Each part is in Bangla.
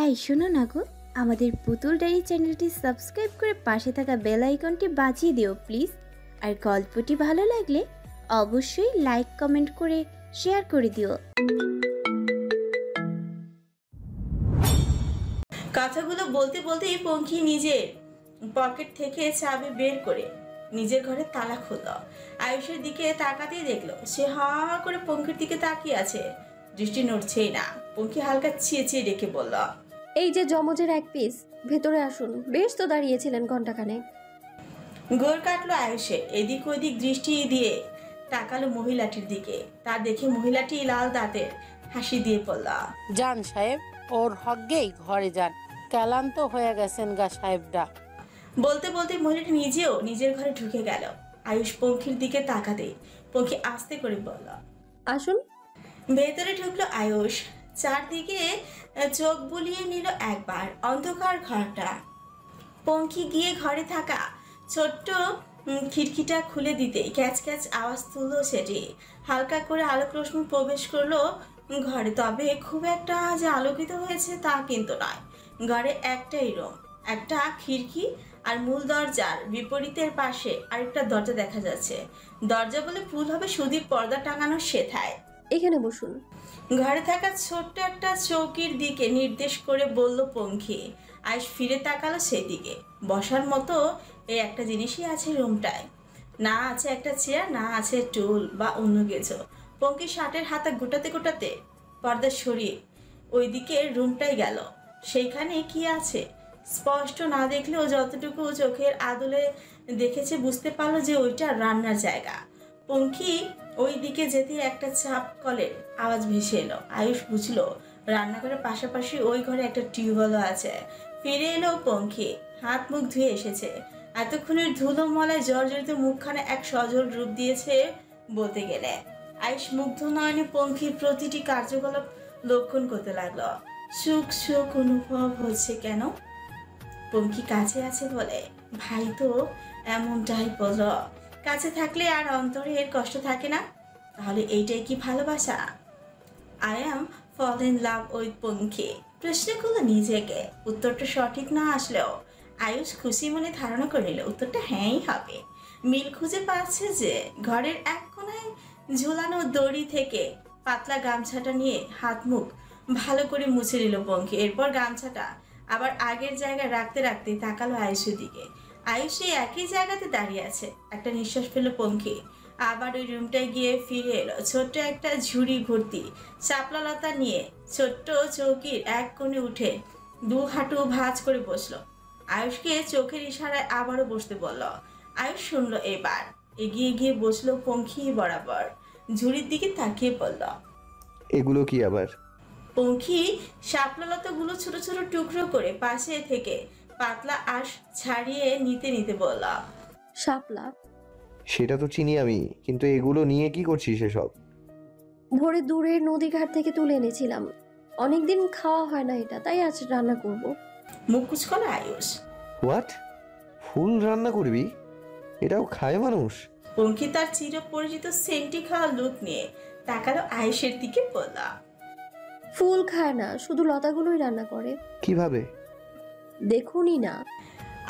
এই শোনো না গো, আমাদের পুতুল ডায়েরি চ্যানেলটি সাবস্ক্রাইব করে পাশে থাকা বেল আইকনটি বাজিয়ে দিও প্লিজ। আর গল্পটি ভালো লাগলে অবশ্যই লাইক কমেন্ট করে শেয়ার করে দিও। কথাগুলো বলতে বলতেই পঙ্খী নিজের পকেট থেকে চাবি বের করে নিজের ঘরে তালা খুলল। আয়ুষের দিকে তাকাতেই দেখলো সে হা করে পঙ্খির দিকে তাকিয়ে আছে, দৃষ্টি নড়ছেই না। পঙ্খী হালকা চেঁচিয়ে ডেকে বলল, এই যে যমজের এক পিস, ভেতরে আসুন। বেশ তো দাঁড়িয়েছিলেন ঘন্টাখানেক। গোল কাটলো আয়ুষে, এদিক ওদিক দৃষ্টি দিয়ে তাকালো মহিলাটির দিকে। তা দেখে মহিলাটি লাল দাঁতের হাসি দিয়ে পড়ল, যান সাহেব, ওর হজ্ঞেই ঘরে যান, ক্লান্ত হয়ে গেছেন গা সাহেবরা। বলতে বলতে মহিলাটি নিজেও নিজের ঘরে ঢুকে গেল। আয়ুষ পঙ্খির দিকে তাকাতেই পঙ্খী আস্তে করে বলল, আসুন। ভেতরে ঢুকলো আয়ুষ। চারদিকে চোখ বুলিয়ে নিল একবার অন্ধকার ঘরটা। পঙ্খী গিয়ে ঘরে থাকা ছোট্ট খিড়কিটা খুলে দিতে ক্যাচ ক্যাচ আওয়াজ তুললো সেটি। হালকা করে আলোক রশ্মি প্রবেশ করলো ঘরে, তবে খুব একটা যে আলোকিত হয়েছে তা কিন্তু নয়। ঘরে একটাই রুম, একটা খিড়কি আর মূল দরজার বিপরীতের পাশে আরেকটা দরজা দেখা যাচ্ছে। দরজা বলে ভুল হবে, সুদীপ পর্দা টাঙানো সেথায়। এখানে বসুন। ঘরে থাকা ছোট্ট একটা চৌকির দিকে নির্দেশ করে বলল পঙ্খী। আয়ুষ ফিরে তাকালো সেদিকে। বসার মতো এই একটা জিনিসই আছে রুমটায়, না আছে একটা চেয়ার, না আছে টুল বা অন্য কিছু। পঙ্খী শার্টের হাতা গোটাতে গোটাতে পর্দা সরিয়ে ওইদিকে রুমটাই গেল। সেইখানে কি আছে স্পষ্ট না দেখলেও যতটুকু চোখের আদলে দেখেছে বুঝতে পারলো যে ওইটা রান্নার জায়গা। পঙ্খী ওই দিকে যেতে একটা চাপ কলের আওয়াজ ভেসে এলো। আয়ুষ বুঝলো রান্নাঘরের পাশাপাশি ওই ঘরে একটা টিউবওয়েলও আছে। ফিরে এলো পঙ্খী, হাত মুখ ধুয়ে এসেছে। এতক্ষণের ধুলো মলায় জর্জরিত মুখখানে এক সজল রূপ দিয়েছে বলতে গেলে। আয়ুষ মুগ্ধ নয়নে পঙ্খীর প্রতিটি কার্যকলাপ লক্ষণ করতে লাগলো। সুখ সুখ অনুভব হচ্ছে কেন? পঙ্খী কাছে আছে বলে। ভাই তো এমনটাই বলল, কাছে থাকলে আর অন্তরে এর কষ্ট থাকে না। তাহলে এইটাই কি ভালোবাসা? I am fall in love with Pankhi. প্রশ্ন করলো নিজেকে। উত্তরটা সঠিক না আসলেও আয়ুষ খুশি মনে ধারণা করে নিল উত্তরটা হ্যাঁই হবে। মিল খুঁজে পাচ্ছে যে ঘরের এক কোনায় ঝুলানো দড়ি থেকে পাতলা গামছাটা নিয়ে হাত মুখ ভালো করে মুছে নিল পঙ্খী। এরপর গামছাটা আবার আগের জায়গায় রাখতে রাখতে তাকালো আয়ুষের দিকে। আয়ুষ এই একই জায়গাতে দাঁড়িয়ে আছে। একটা নিঃশ্বাস ফেললো পঙ্খী। আবার ওই রুমটায় গিয়ে ফিরে এলো। ছোট্ট একটা ঝুড়ি ভর্তি শাপলা লতা নিয়ে ছোট্ট চৌকির এক কোণে উঠে দু হাঁটু ভাঁজ করে বসলো। আয়ুষকে চোখের ইশারায় আবারও বসতে বলল। আয়ুষ শুনলো। এবার এগিয়ে গিয়ে বসলো পঙ্খী বরাবর। ঝুড়ির দিকে তাকিয়ে পড়ল। এগুলো কি আবার? পঙ্খী শাপলা লতাগুলো ছোট ছোট টুকরো করে পাশে থেকে পাতলা আঁশ ছাড়িয়ে নিতে নিতে বলল, শাপলা। সেটা তো চিনি আমি, কিন্তু এগুলো নিয়ে কি করছিস এসব? ভোরে দূরের নদী ঘাট থেকে তুলে এনেছিলাম। অনেকদিন খাওয়া হয় না এটা, তাই আজ রান্না করব। মুখ কুচকালো আয়ুষ। হোয়াট? ফুল রান্না করবি? এটাও খায় মানুষ? পঙ্খী তার চির পরিচিত সেন্টি খাওয়া লুক নিয়ে তাকালো আয়ুষের দিকে বলল, ফুল খায় না, শুধু লতাগুলোই রান্না করে। কিভাবে? দেখুনই না।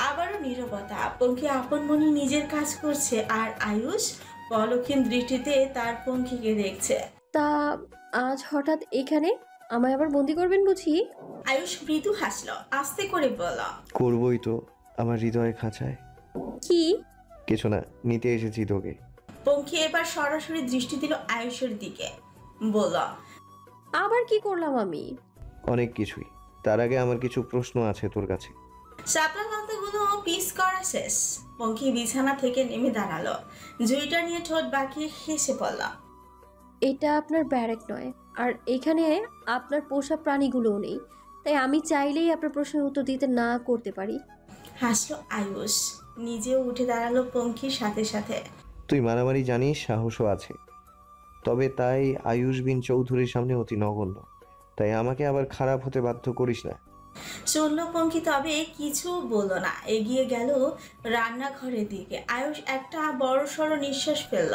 আবারও নীরবতা। পঙ্খী আপন মনে নিজের কাজ করছে আর আয়ুষ পলক্ষীন দৃষ্টিতে তার পঙ্খীকে দেখছে। তা আজ হঠাৎ এখানে? আমায় আবার বন্দি করবেন বুঝি? আয়ুষ মৃদু হাসলো, আস্তে করে বলল, করবই তো, আমার হৃদয় খাঁচায়। কি? কিছু না, নিতে এসেছি তোকে। পঙ্খী এবার সরাসরি দৃষ্টি দিল আয়ুষের দিকে, বলল, আবার কি করলাম আমি? অনেক কিছুই। তার আগে আমার কিছু প্রশ্ন আছে তোর কাছে। শাপলা লতাগুলো পিস করা শেষ। পঙ্খী বিছানা থেকে নেমে দাঁড়ালো। ঝুড়িটা নিয়ে ঠোঁট বাঁকিয়ে হেসে পড়ল, এটা আপনার ব্যারেক নয়, আর এখানে আপনার পোষা প্রাণীগুলোও নেই, তাই আমি চাইলেই আপনার প্রশ্নের উত্তর দিতে না করতে পারি। হাসলো আয়ুষ। নিজেও উঠে দাঁড়ালো পঙ্খীর সাথে সাথে। তুই মারামারি জানিস, সাহসও আছে, তবে তাই আয়ুষ বিন চৌধুরীর সামনে অতি নগণ্য। তাই আমাকে আবার খারাপ হতে বাধ্য করিস না। শুনল পঙ্খী, তবে কিছু বলল না। এগিয়ে গেল রান্নাঘরের দিকে। আয়ুষ একটা বড় সড়ো নিঃশ্বাস ফেলল।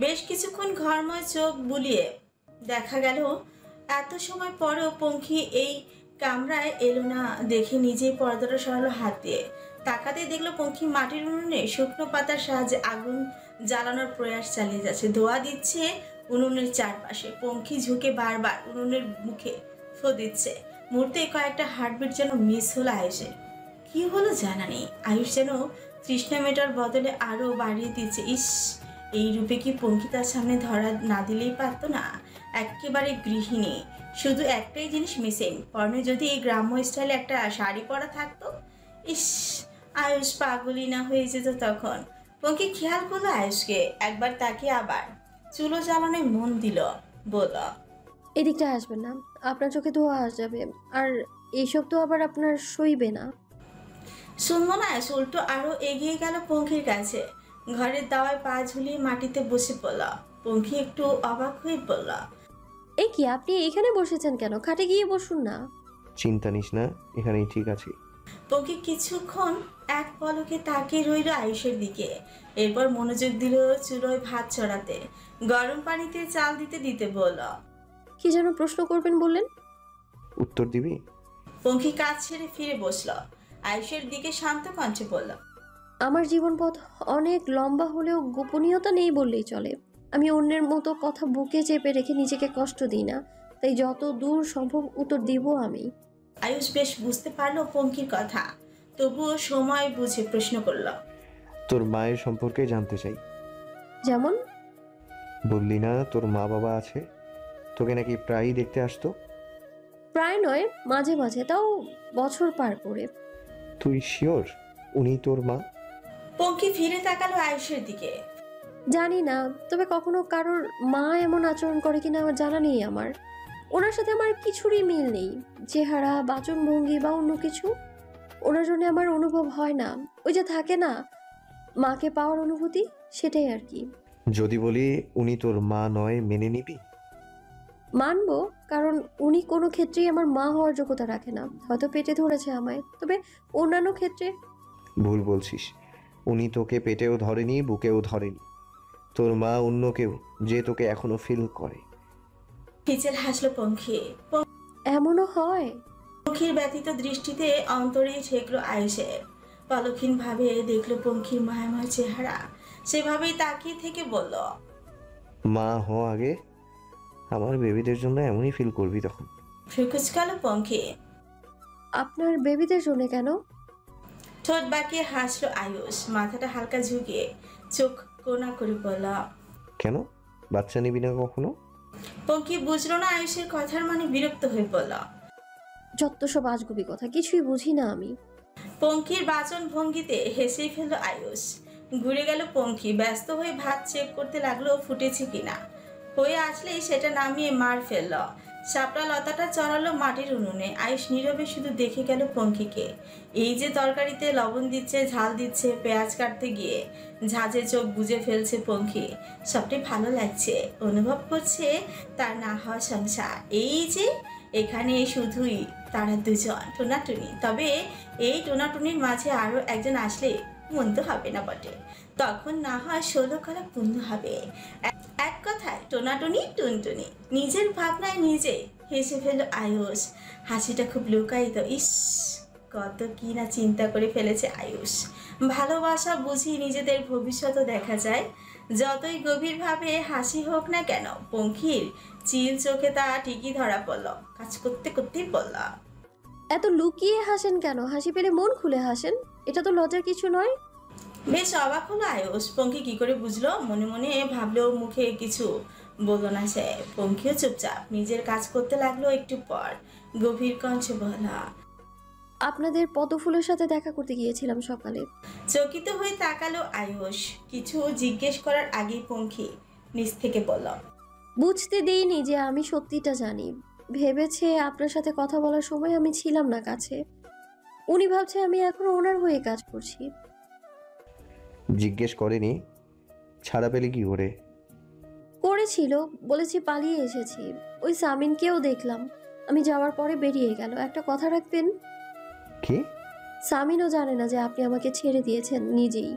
বেশ কিছুক্ষণ ঘরময় চোখ বুলিয়ে দেখা গেল এত সময় পরেও পঙ্খী এই কামরায় এলো না দেখে নিজেই পর্দাটা সরালো হাত দিয়ে। তাকাতে দেখলো পঙ্খী মাটির উনুনে শুকনো পাতার সাহায্যে আগুন জ্বালানোর প্রয়াস চালিয়ে যাচ্ছে, ধোয়া দিচ্ছে উনুনের চারপাশে। পঙ্খী ঝুঁকে বারবার উনুনের মুখে ফু দিচ্ছে। মুহূর্তে কয়েকটা হার্টবিট যেন মিস হলো আয়ুষের। কি হলো জানা নেই, আয়ুষ যেন তৃষ্ণা মেটার বদলে আরো বাড়িয়ে দিচ্ছে। ইস, এই রূপে কি পঙ্খী তার সামনে ধরা না দিলেই পারতো না? একেবারে গৃহিণী, শুধু একটাই জিনিস মিসিং, পরনে যদি এই গ্রাম্য স্টাইলে একটা শাড়ি পরা থাকতো। ইস, আয়ুষ পাগলি না হয়ে যেত তখন। পঙ্খী খেয়াল করলো আয়ুষকে, একবার তাকিয়ে আবার চুলো জ্বালানোয় মন দিল। বলল, এদিকটা আসবেন না, আপনার চোখে ধোয়া যাবে, আর এইসব তো আবার আপনার সইবে না। শুনবো না আয়ুষ উল্টো আরো এগিয়ে গেল পঙ্খির কাছে। ঘরের দাওয়ায় পা ঝুলিয়ে মাটিতে বসে পড়ল। পঙ্খী একটু অবাক হয়ে পড়ল। এই কি, আপনি এখানে বসেছেন কেন? খাটে গিয়ে বসুন না। চিন্তা নিস না, এখানেই ঠিক আছে। পঙ্খী কিছুক্ষণ এক পলকে তাকিয়ে রইল আয়ুষের দিকে, এরপর মনোযোগ দিল চুলোয় ভাত চড়াতে। গরম পানিতে চাল দিতে দিতে বলল, কি যেন প্রশ্ন করবেন বললেন? উত্তর দিবি? পঙ্খী কাজ ছেড়ে ফিরে বসল। আয়ুষের দিকে শান্ত কণ্ঠে বলল, আমার জীবনপথ অনেক লম্বা হলেও গোপনীয়তা নেই বললেই চলে। আমি অন্যের মতো কথা বুকে চেপে রেখে নিজেকে কষ্ট দিই না, তাই যত দূর সম্ভব উত্তর দিব আমি। আয়ুষ বেশ বুঝতে পারলো পঙ্খির কথা, তবুও সময় বুঝে প্রশ্ন করল, তোর মায়ের সম্পর্কে জানতে চাই। যেমন? বললি না তোর মা বাবা আছে, তোকে নাকি প্রায়ই দেখতে আসতো? প্রায় নয়, মাঝে মাঝে, তাও বছর পার করে। তুই শিওর উনি তোর মা? পঙ্খী ফিরে তাকালো আয়ুষের দিকে। জানি না, তবে কখনো কারোর মা এমন আচরণ করে কিনা আমার জানা নেই। আমার ওনার সাথে আমার কিছুরই মিল নেই, চেহারা, বাচনভঙ্গি বা অন্য কিছু। ওনার জন্য আমার অনুভব হয় না, ওই যে থাকে না মাকে পাওয়ার অনুভূতি, সেটাই আর কি। যদি বলি উনি তোর মা নয়, মেনে নিবি? মানবো, কারণ উনি কোনো ক্ষেত্রেই আমার মা হওয়ার যোগ্যতা রাখে না। হয়তো পেটে ধরেছে আমায়, তবে অন্যান্য ক্ষেত্রে। ভুল বলছিস, উনি তোকে পেটেও ধরেনি, বুকেও ধরেনি। তোর মা অন্য কেউ, যে তোকে এখনো ফিল করে। ফিচেল হাসলো পঙ্খী। এমনও হয়? পঙ্খির ব্যতীত দৃষ্টিতে অন্তরে ঠেকলো আয়ুষের। পলক্ষীন ভাবে দেখলো পঙ্খির মায়াময় চেহারা, সেভাবেই তাকিয়ে থেকে বলল, মা হ আগে, আমার বেবিদের জন্য এমনই ফিল করবি তখন। ফ্রিকুচকালো পঙ্খী। আপনার বেবিদের জন্য কেন? ঠোঁট বাঁকিয়ে হাসলো আয়ুষ, মাথাটা হালকা ঝুঁকিয়ে চোখ কোনা করে বলল, কেন বাচ্চা নিবি না কখনো? পঙ্খী বুঝলো না আয়ুষের কথার মানে, বিরক্ত হয়ে পড়ল। যত সব আজগুবি কথা, কিছুই বুঝি না আমি। পঙ্খির বাচন ভঙ্গিতে হেসেই ফেলল আয়ুষ। ঘুরে গেল পঙ্খী, ব্যস্ত হয়ে ভাত চেক করতে লাগলো ফুটেছে কিনা। হয়ে আসলেই সেটা নামিয়ে মার ফেলল। শাপলা লতাটা চড়ালো মাটির উনুনে। আয়ুষ নীরবে শুধু দেখে গেল পঙ্খিকে। এই যে তরকারিতে লবণ দিচ্ছে, ঝাল দিচ্ছে, পেঁয়াজ কাটতে গিয়ে ঝাঁঝে চোখ বুজে ফেলছে পঙ্খী। সবটাই ভালো লাগছে, অনুভব করছে তার না হওয়া সংসার। এই যে এখানে শুধুই তারা দুজন টোনাটুনি, তবে এই টোনাটুনির মাঝে আরো একজন আসলে মন্দ হবে না বটে। তখন না হয় 16 কলা পূর্ণ হবে। এক কথায় টোনাটুনি টুনটুনি। নিজের ভাবনায় নিজে হেসে ফেল আয়ুষ। হাসিটা খুব লুকায়িত। ইস, কত কি না চিন্তা করে ফেলেছে আয়ুষ। ভালোবাসা বুঝি নিজেদের ভবিষ্যৎও দেখা যায়, যতই গভীরভাবে হাসি হোক না কেন। পঙ্খির চিল চোখে তা ঠিকই ধরা পড়ল। কাজ করতে করতেই বলল, এত লুকিয়ে হাসেন কেন? হাসি পেলে মন খুলে হাসেন, এটা তো লজ্জার কিছু নয়। বেশ অবাক হলো আয়ুষ। পঙ্খী কি করে বুঝলো? মনে মনে ভাবলেও মুখে কিছু বলল না সে। পঙ্খীও চুপচাপ নিজের কাজ করতে লাগলো। একটু পর গভীর কণ্ঠে বলা, আপনাদের পদ্মফুলের সাথে দেখা করতে গিয়েছিলাম সকালে। চকিত হয়ে তাকালো আয়ুষ। কিছু জিজ্ঞেস করার আগেই পঙ্খী নিচ থেকে বলল, বুঝতে দেইনি যে আমি সত্যিটা জানি। ভেবেছে আপনার সাথে কথা বলার সময় আমি ছিলাম না কাছে। উনি ভাবছে আমি এখনো ওনার হয়ে কাজ করছি। জিজ্ঞেস করেনি? ছাড়া পেলে কি করে? করেছিল, বলেছি পালিয়ে এসেছি। ওই সামিনকেও দেখলাম, আমি যাওয়ার পরে বেরিয়ে গেল। একটা কথা রাখবেন, কি? সামিনও জানে না যে আপনি আমাকে ছেড়ে দিয়েছেন নিজেই।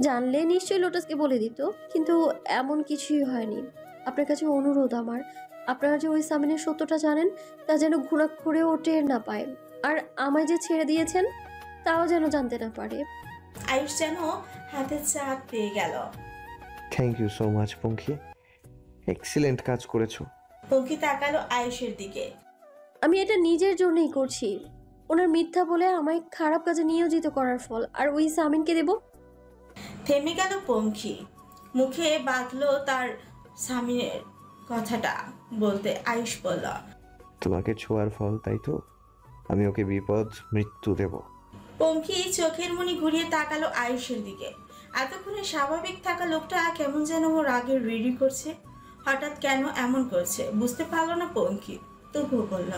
জানলে নিশ্চয়ই লোটাসকে বলে দিত, কিন্তু এমন কিছুই হয়নি। আপনার কাছে অনুরোধ আমার, আপনারা যে ওই সামিনের সত্যটা জানেন তা যেন ঘুণাক্ষরেও টের না পায়, আর আমায় যে ছেড়ে দিয়েছেন তাও যেন জানতে না পারে। আয়ুষ যেন হাতে চাপ পেয়ে গেল। Thank you so much Pankhi, excellent কাজ করেছো। পঙ্খী তাকালো আয়ুষের দিকে। আমি এটা নিজের জন্যই করছি। ওনার মিথ্যা বলে আমায় খারাপ কাজে নিয়োজিত করার ফল, আর ওই সামিনকে দেব। থেমে গেল পঙ্খী, মুখে বাঁধলো তার স্বামীর কথাটা বলতে আয়ুষ বলল, তোমাকে ছোঁয়ার ফল, তাই তো? আমি ওকে বিপদ মৃত্যু দেব। পঙ্খী চোখের মনি ঘুরিয়ে তাকালো আয়ুষের দিকে। এতক্ষণে স্বাভাবিক থাকা লোকটা কেমন যেন ওর আগে রেডি করছে। হঠাৎ কেন এমন করছে বুঝতে পারলো না পঙ্খী, তবুও বলল,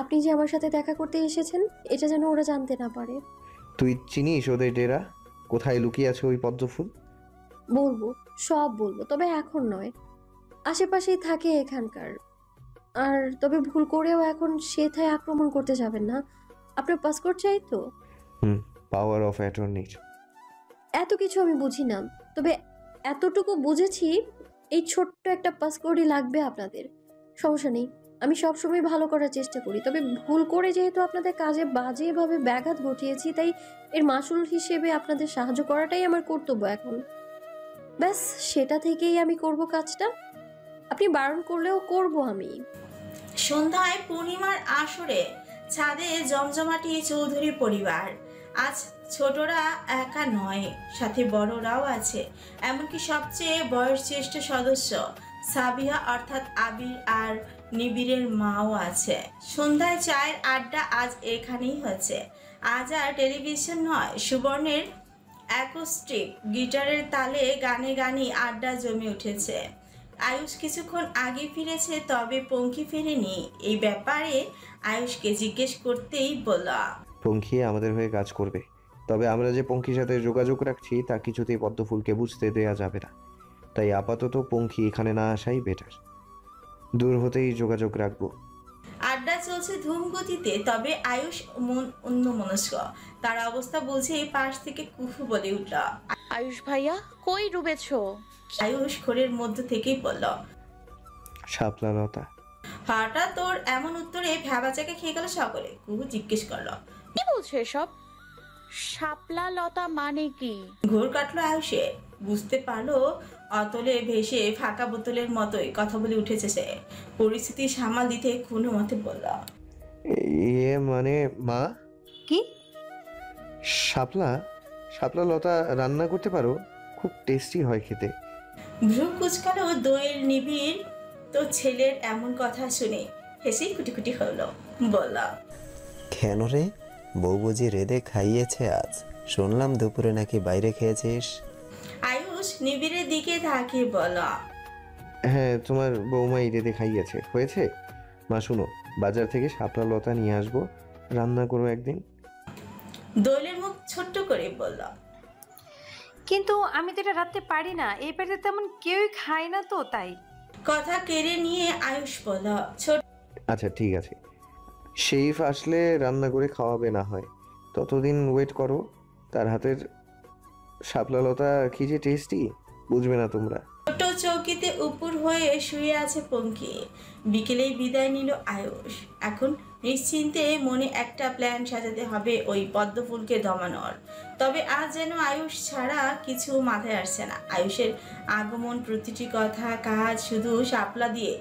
আপনি যে আমার সাথে দেখা করতে এসেছেন এটা যেন ওরা জানতে না পারে। তুই চিনিস ওদের ডেরা? কোথায় লুকিয়ে আছে ওই পদ্মফুল? বলবো, সব বলবো, তবে এখন নয়। আশেপাশেই থাকে এখানকার। আর তবে ভুল করেও এখন সেথায় আক্রমণ করতে যাবেন না। আপনার পাসপোর্ট চাই তো? পাওয়ার অফ অ্যাটর্নির। এত কিছু আমি বুঝি না, তবে এতটুকু বুঝেছি এই ছোট্ট একটা পাসপোর্টই লাগবে আপনাদের। সমস্যা নেই, আমি সবসময় ভালো করার চেষ্টা করি, তবে ভুল করে যেহেতু আপনাদের কাজে বাজেভাবে ব্যাঘাত ঘটিয়েছি, তাই এর মাসুল হিসেবে আপনাদের সাহায্য করাটাই আমার কর্তব্য এখন। ব্যাস সেটা থেকেই আমি করব কাজটা। আপনি বারণ করলেও করব আমি। সন্ধ্যায় পূর্ণিমার আসরে ছাদে জমজমাটি চৌধুরী পরিবার। আজ ছোটরা একা নয়, সাথে বড়রাও আছে। এমনকি সবচেয়ে বয়োজ্যেষ্ঠ সদস্য সাবিহা অর্থাৎ আবির আর নিবিড়ের মাও আছে। সন্ধ্যায় চায়ের আড্ডা আজ এখানেই হচ্ছে। আজ আর টেলিভিশন নয়, সুবর্ণের অ্যাকোস্টিক গিটারের তালে গানে গানে আড্ডা জমে উঠেছে। আয়ুষ কিছুক্ষণ আগে ফিরেছে, তবে পঙ্খী ফেরেনি। এই ব্যাপারে আয়ুষকে জিজ্ঞেস করতেই বলল, পঙ্খী আমাদের হয়ে কাজ করবে, তবে আমরা যে পঙ্খীর সাথে যোগাযোগ রাখছি তা কিছুতেই পদ্মফুলকে বুঝতে দেয়া যাবে না। তাই আপাতত পঙ্খী এখানে না আসাই বেটার। দূর হতেই যোগাযোগ রাখবো। আড্ডা চলছে ধুম গতিতে, তবে আয়ুষ অন্যমনস্ক। তার অবস্থা বুঝে পাশ থেকে কুফু বলে উঠল, আয়ুষ ভাইয়া কই ডুবেছো? আয়ুষ ঘোরের মধ্য থেকেই বলল, শাপলা লতা। হঠাৎ তোর এমন উত্তরে ভ্যাবাচাকে খেয়ে গেল সকলে। কুহু জিজ্ঞেস করলো, কি বলছো এসব? শাপলা লতা মানে কি? ঘোর কাটলো আয়ুষে। বুঝতে পারলো অতলে ভেসে ফাঁকা বোতলের মতোই কথা বলে উঠেছে সে। পরিস্থিতি সামাল দিতে কোনো মতে বলল, মানে মা, কি? শাপলা শাপলা লতা রান্না করতে পারো? খুব টেস্টি হয় খেতে। ভ্রু কুচকালো দইয়ের নিবিড়। তো ছেলের এমন কথা শুনে হেসেই কুটি কুটি হলো, বলল, কেন রে, বউ বুঝি রেঁধে খাইয়েছে আজ? শুনলাম দুপুরে নাকি বাইরে খেয়েছিস। আয়ুষ নিবিড়ের দিকে তাকিয়ে বলল, হ্যাঁ, তোমার বৌমাই রেঁধে খাইয়েছে। হয়েছে মা, শুনো, বাজার থেকে শাপলা লতা নিয়ে আসবো, রান্না করো একদিন। দোয়েলের মুখ ছোট্ট করে বলল, কিন্তু আমি তো এটা রাখতে পারি না, এই বাড়িতে তেমন কেউই খায় না তো, তাই। কথা কেড়ে নিয়ে আয়ুষ বলল, ছোট আচ্ছা ঠিক আছে, শেফ আসলে রান্না করে খাওয়াবে না হয়, ততদিন ওয়েট করো। তার হাতের শাপলা লতা কি যে টেস্টি, বুঝবে না তোমরা। ছোট চৌকিতে উপর হয়ে শুয়ে আছে পঙ্খী। বিকেলেই বিদায় নিল আয়ুষ। এখন নিশ্চিন্তে মনে একটা প্ল্যান সাজাতে হবে ওই পদ্মফুলকে দমানোর। তবে আজ যেন আয়ুষ ছাড়া কিছু মাথায় আসছে না। আয়ুষের আগমন, প্রতিটি কথা, কাজ, শুধু শাপলা দিয়ে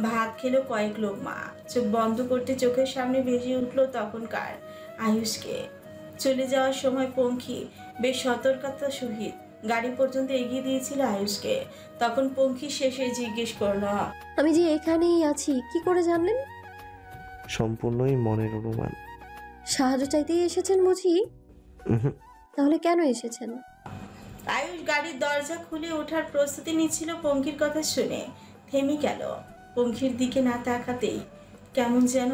ভাত খেলো কয়েক লোকমা। চোখ বন্ধ করতে চোখের সামনে ভেসে উঠলো তখনকার আয়ুষকে। চলে যাওয়ার সময় পঙ্খী বেশ সতর্কতার সহিত গাড়ি পর্যন্ত এগিয়ে দিয়েছিল আয়ুষকে। তখন পঙ্খী শেষে জিজ্ঞেস করল, আমি যে এখানেই আছি কি করে জানলেন? সম্পূর্ণই মনের অনুমান। সাহায্য চাইতেই এসেছেন বুঝি? উহুম, তাহলে কেন এসেছেন? আয়ুষ গাড়ির দরজা খুলে ওঠার প্রস্তুতি নিচ্ছিল। পঙ্খির কথা শুনে থেমে গেল। পঙ্খির দিকে না তাকাতেই কেমন যেন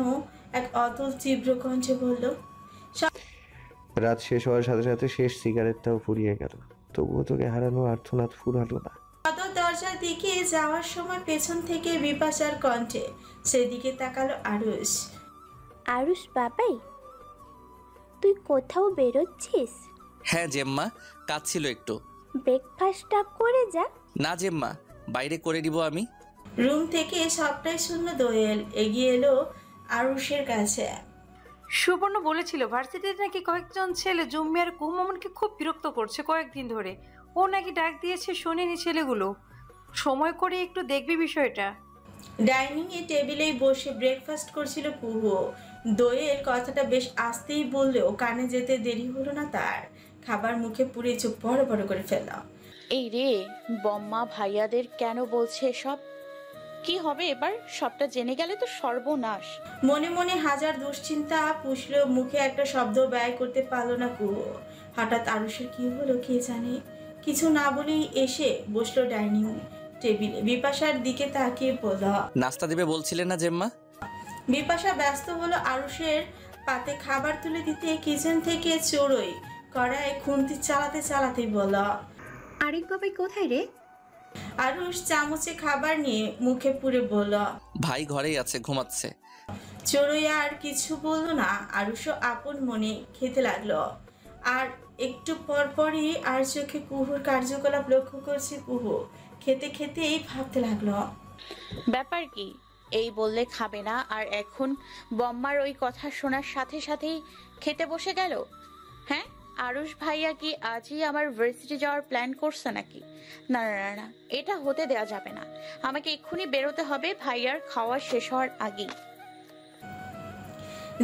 এক অতল তীব্র কণ্ঠে বলল, রাত শেষ হওয়ার সাথে সাথে শেষ সিগারেটটাও ফুরিয়ে গেল, তবুও তোকে হারানো আর্তনাদ ফুরালো না। কত দরজার দিকে যাওয়ার সময় পেছন থেকে বিপাশার কণ্ঠে সেদিকে তাকালো আরুষ। আরুষ বাবাই, তুই কোথাও বেরোচ্ছিস? হ্যাঁ জেম্মা, কাজ ছিল একটু। ব্রেকফাস্টটা করে যা। না জেম্মা, বাইরে করে দিব আমি। রুম থেকে সবটাই শূন্য। দোয়েল এগিয়ে এলো আরুষের কাছে। সুবর্ণ বলেছিল ভার্সিটিতে নাকি কয়েকজন ছেলে জুম্মি আর কুহমামনকে খুব বিরক্ত করছে কয়েকদিন ধরে। ও নাকি ডাক দিয়েছে, শোনেনি ছেলেগুলো। সময় করে একটু দেখবি বিষয়টা। ডাইনিং এ টেবিলেই বসে ব্রেকফাস্ট করছিল কুহু। দোয়েল কথাটা বেশ আস্তেই বললেও কানে যেতে দেরি হলো না তার। খাবার মুখে পুরে চোখ বড় বড় করে ফেলল। এই রে, বম্মা ভাইয়াদের কেন বলছে এসব? কি হবে এবার? সবটা জেনে গেলে তো সর্বনাশ। মনে মনে হাজার দুশ্চিন্তা পুষলেও মুখে একটা শব্দ ব্যয় করতে পারলো না কুহু। হঠাৎ আরুষের কি হলো কে জানে, কিছু না বলেই এসে বসলো ডাইনিং টেবিলে। বিপাশার দিকে তাকিয়ে বলল, নাস্তা দেবে বলছিলেন না জেম্মা? বিপাশা ব্যস্ত হলো আরুষের পাতে খাবার তুলে দিতে। কিচেন থেকে চড়ুই কড়াই খুন্তি চালাতে চালাতেই বলল, আরেক বাবাই কোথায় রে? আরুষ চামচে খাবার নিয়ে মুখে পুরে বলল, ভাই ঘরেই আছে, ঘুমাচ্ছে। চড়ুই আর কিছু বলল না। আরুষও আপন মনে খেতে লাগলো। আর একটু পর পরই আর চোখে কুহুর কার্যকলাপ লক্ষ্য করছে কুহু। খেতে খেতেই ভাবতে লাগলো, ব্যাপার কি? এই বললে খাবে না, আর এখন বম্মার ওই কথা শোনার সাথে সাথেই খেতে বসে গেল। হ্যাঁ, আরুষ ভাইয়া কি আজই আমার ভার্সিটি যাওয়ার প্ল্যান করছে নাকি? না না না না, এটা হতে দেওয়া যাবে না। আমাকে এক্ষুনি বেরোতে হবে ভাইয়ার খাওয়া শেষ হওয়ার আগেই।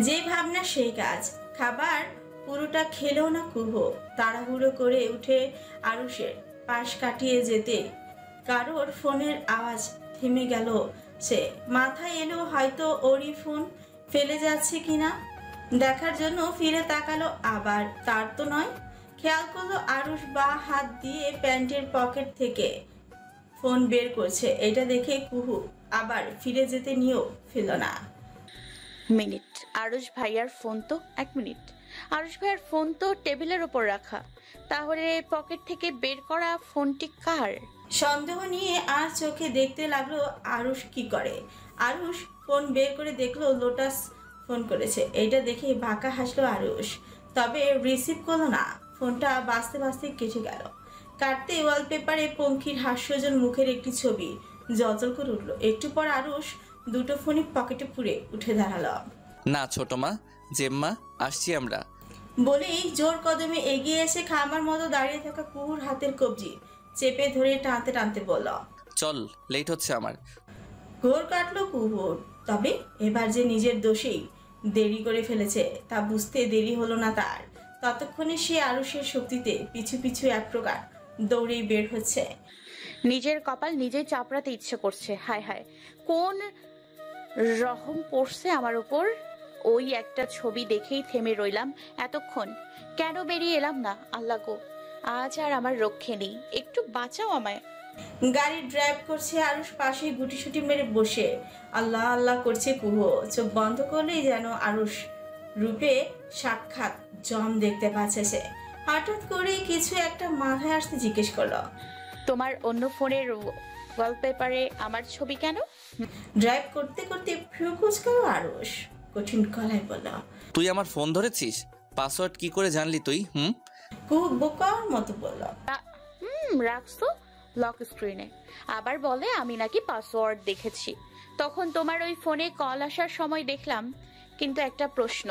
যে ভাবনা সেই কাজ। খাবার পুরোটা খেলেও না কুহু। তাড়াহুড়ো করে উঠে আরুষের পাশ কাটিয়ে যেতে কারোর ফোনের আওয়াজ থেমে গেল। সে মাথায় এলো হয়তো ওরই ফোন ফেলে যাচ্ছে কিনা দেখার জন্য ফিরে তাকালো। আবার তার তো নয়। খেয়াল করলো আরুষ বা হাত দিয়ে প্যান্টের পকেট থেকে ফোন বের করছে। এটা দেখে কুহু আবার ফিরে যেতে নিয়েও ফেল না। মিনিট, আরুষ ভাইয়ার ফোন তো, এক মিনিট, আরুষ ভাইয়ার ফোন তো টেবিলের ওপর রাখা। তাহলে পকেট থেকে বের করা ফোনটি কার? সন্দেহ নিয়ে আর চোখে দেখতে লাগলো আরুষ কি করে। আরুষ ফোন বের করে দেখলো লোটাস ফোন করেছে। এটা দেখে বাঁকা হাসলো আরুষ, তবে রিসিভ করলো না। ফোনটা বাজতে বাজতে কেটে গেল। কাটতে ওয়ালপেপারে পঙ্খির হাস্যজন মুখের একটি ছবি জলজল করে উঠলো। একটু পর আরুষ দুটো ফোনই পকেটে পুরে উঠে দাঁড়ালো। না ছোট মা, জেম্মা, আসছি আমরা। বলেই জোর কদমে এগিয়ে এসে খামার মতো দাঁড়িয়ে থাকা কুহুর হাতের কবজি চেপে ধরে টানতে টানতে বলল, চল, লেট হচ্ছে আমার। ঘোর কাটলো কুহুর। তবে এবার যে নিজের দোষেই দেরি করে ফেলেছে তা বুঝতে দেরি হলো না তার। ততক্ষণে সে আরুষের শক্তিতে পিছু পিছু এক প্রকার দৌড়েই বের হচ্ছে। নিজের কপাল নিজেই চাপড়াতে ইচ্ছে করছে। হায় হায়, কোন রহম পড়ছে আমার উপর। ওই একটা ছবি দেখেই থেমে রইলাম এতক্ষণ। কেন বেরিয়ে এলাম না? আল্লাহ গো, আজ আর আমার রক্ষে নেই, একটু বাঁচাও আমায়। গাড়ি ড্রাইভ করছে আরুষ পাশে গুটিসুটি মেরে বসে আল্লাহ আল্লাহ করছে কুহু। চোখ বন্ধ করলেই যেন আরুষ রূপে সাক্ষাৎ জম দেখতে পাচ্ছে সে। হঠাৎ করে কিছু একটা মাথায় আসতে জিজ্ঞেস করলো, তোমার অন্য ফোনের ওয়ালপেপারে আমার ছবি কেন? ড্রাইভ করতে করতে ফ্রু কুচকালো আরুষ। কঠিন গলায় বলল, তুই আমার ফোন ধরেছিস? পাসওয়ার্ড কি করে জানলি তুই? কুহু বোকার মতো বলল, রাখছো লক স্ক্রিনে। আবার বলে আমি নাকি পাসওয়ার্ড দেখেছি। তখন তোমার ওই ফোনে কল আসার সময় দেখলাম। কিন্তু একটা প্রশ্ন,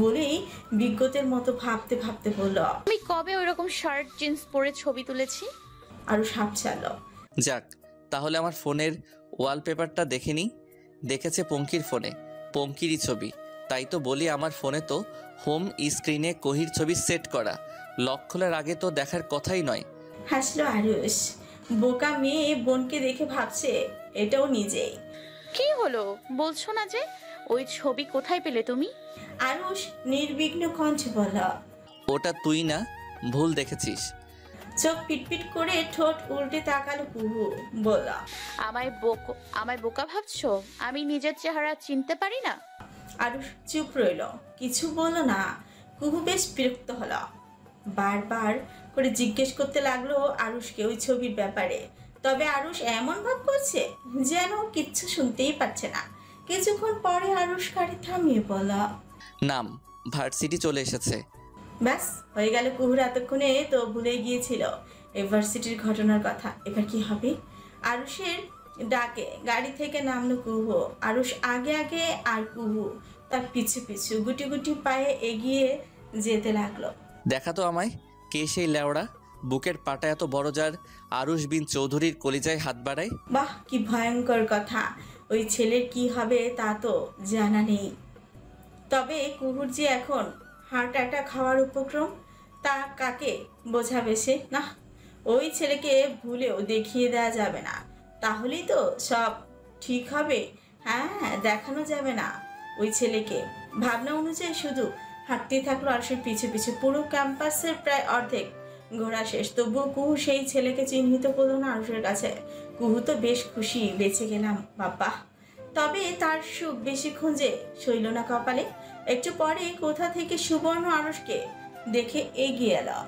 বলেই বিজ্ঞতের মতো ভাবতে ভাবতে বলল, আমি কবে ওইরকম শার্ট জিন্স পরে ছবি তুলেছি? আরুষ হাঁপছালো। যাক, তাহলে আমার ফোনের ওয়ালপেপারটা দেখে নি। দেখেছে পঙ্কির ফোনে, পঙ্কিরই ছবি। তাই তো বলি আমার ফোনে তো হোম স্ক্রিনে কোহির ছবি সেট করা। লক খোলার আগে তো দেখার কথাই নয়। হাসলো আরুষ। বোকা মেয়ে বোনকে দেখে ভাবছে এটাও নিজেই। কি হলো বলছো না যে? ওই ছবি কোথায় পেলে তুমি? আরুষ নির্বিঘ্ন কণ্ঠে বলল, ওটা তুই না, ভুল দেখেছিস। চোখ পিটপিট করে ঠোঁট উল্টে তাকালো কুহু। বলল, আমায় বোকা ভাবছো? আমি নিজের চেহারা চিনতে পারি না? আরুষ চুপ রইল, কিছু বলল না। কুহু বেশ বিরক্ত হলো। বারবার করে জিজ্ঞেস করতে লাগলো আরুষকে ওই ছবির ব্যাপারে। তবে আরুষ এমন ভাব করছে যেন কিচ্ছু শুনতেই পাচ্ছে না। কিছুক্ষণ পরে আরুষ গাড়ি থামিয়ে বলল, নাম, ভার্সিটি চলে এসেছে। ব্যাস হয়ে গেল। কুহুর এতক্ষণে তো ভুলে গিয়েছিল ইউনিভার্সিটির ঘটনার কথা। এবার কি হবে? আরুষের ডাকে গাড়ি থেকে নামলো কুহু। আরুষ আগে আগে আর কুহু তার পিছু পিছু গুটি গুটি পায়ে এগিয়ে যেতে লাগলো। দেখা তো আমায়, কে সেই লেওড়া বুকের পাটা এত বড় যার আরুষ বিন চৌধুরীর কলিজায় হাত বাড়ায়? বাহ, কি ভয়ঙ্কর কথা। ওই ছেলের কি হবে তা তো জানা নেই। তবে কুহুর যে এখন হার্ট অ্যাটাক খাওয়ার উপক্রম, তা কাকে বোঝাবে সে? না, ওই ছেলেকে ভুলেও দেখিয়ে দেওয়া যাবে না, তাহলেই তো সব ঠিক হবে। হ্যাঁ, দেখানো যাবে না ওই ছেলেকে। ভাবনা অনুযায়ী শুধু হাঁটতেই থাকলো আরুষের পিছু পিছু। পুরো ক্যাম্পাসের প্রায় অর্ধেক ঘোরা শেষ, তবুও কুহু সেই ছেলেকে চিহ্নিত করলো না আরুষের কাছে। কুহু তো বেশ খুশি, বেঁচে গেলাম বাবা। তবে তার সুখ বেশিক্ষণ যে সইল না কপালে। একটু পরে কোথা থেকে সুবর্ণ আরুষকে দেখে এগিয়ে এলো।